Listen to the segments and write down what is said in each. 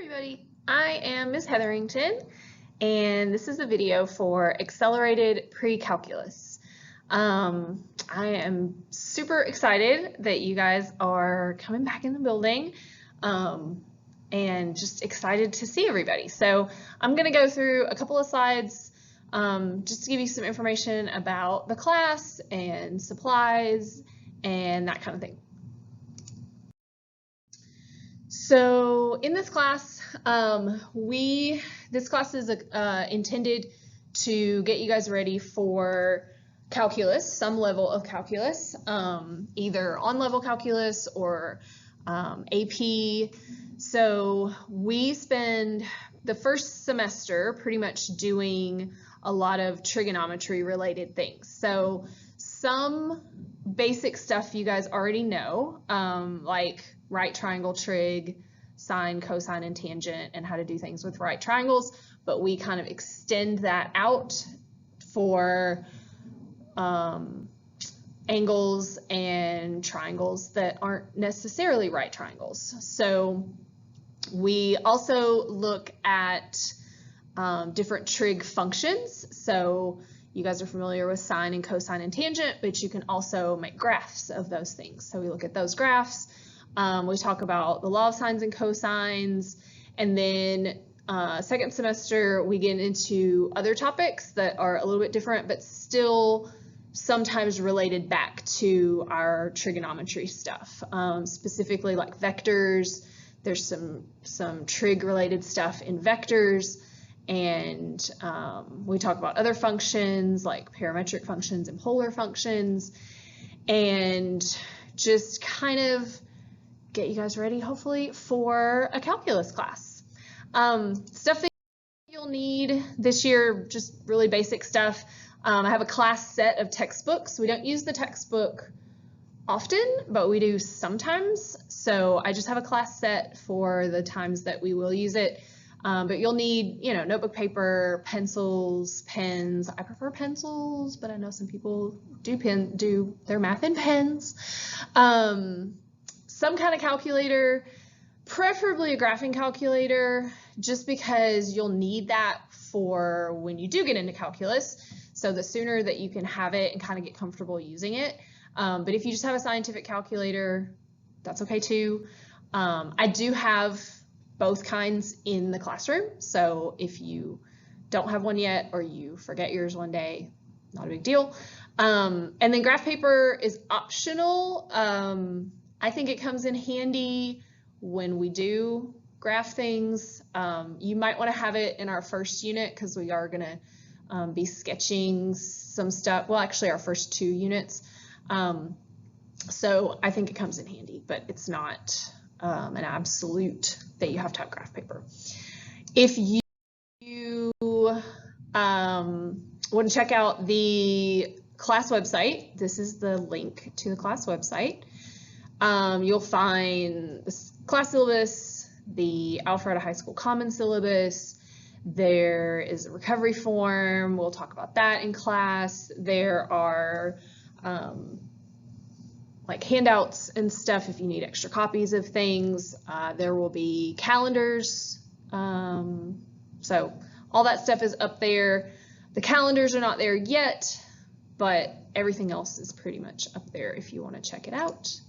everybody, I am Ms. Hetherington, and this is a video for Accelerated Pre-Calculus. I am super excited that you guys are coming back in the building and just excited to see everybody. So I'm going to go through a couple of slides just to give you some information about the class and supplies and that kind of thing. So in this class, this class is intended to get you guys ready for calculus, some level of calculus, either on-level calculus or AP. So we spend the first semester pretty much doing a lot of trigonometry related things. So some basic stuff you guys already know, like right triangle trig, sine, cosine, and tangent, and how to do things with right triangles, but we kind of extend that out for angles and triangles that aren't necessarily right triangles. So we also look at different trig functions. So you guys are familiar with sine and cosine and tangent, but you can also make graphs of those things. So we look at those graphs. We talk about the law of sines and cosines, and then second semester we get into other topics that are a little bit different, but still sometimes related back to our trigonometry stuff, specifically like vectors. There's some trig related stuff in vectors, and we talk about other functions like parametric functions and polar functions, and just kind of get you guys ready, hopefully, for a calculus class. Stuff that you'll need this year, just really basic stuff. I have a class set of textbooks. We don't use the textbook often, but we do sometimes. So I just have a class set for the times that we will use it. But you'll need, notebook paper, pencils, pens. I prefer pencils, but I know some people do their math in pens. Some kind of calculator, preferably a graphing calculator, just because you'll need that for when you do get into calculus. So the sooner that you can have it and kind of get comfortable using it. But if you just have a scientific calculator, that's okay too. I do have both kinds in the classroom. So if you don't have one yet or you forget yours one day, not a big deal. And then graph paper is optional. I think it comes in handy when we do graph things. You might want to have it in our first unit because we are going to be sketching some stuff. Well, actually our first 2 units. So I think it comes in handy, but it's not an absolute that you have to have graph paper. If you want to check out the class website, this is the link to the class website. You'll find the class syllabus, the Alpharetta High School Common Syllabus. There is a recovery form. We'll talk about that in class. There are like handouts and stuff if you need extra copies of things. There will be calendars. So all that stuff is up there. The calendars are not there yet, but everything else is pretty much up there if you want to check it out.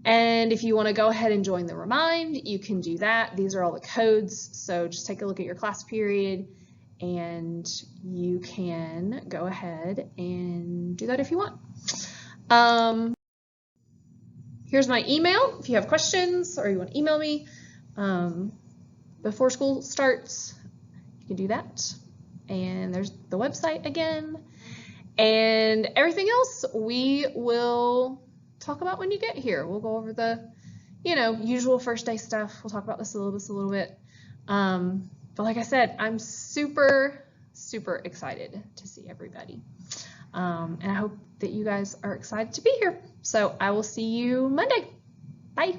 And if you want to go ahead and join the Remind, you can do that. These are all the codes. So just take a look at your class period and you can go ahead and do that if you want. Here's my email. If you have questions or you want to email me before school starts, you can do that. And there's the website again. And everything else we will talk about when you get here. We'll go over the, usual first day stuff. We'll talk about the syllabus a little bit. But like I said, I'm super, super excited to see everybody. And I hope that you guys are excited to be here. So I will see you Monday. Bye.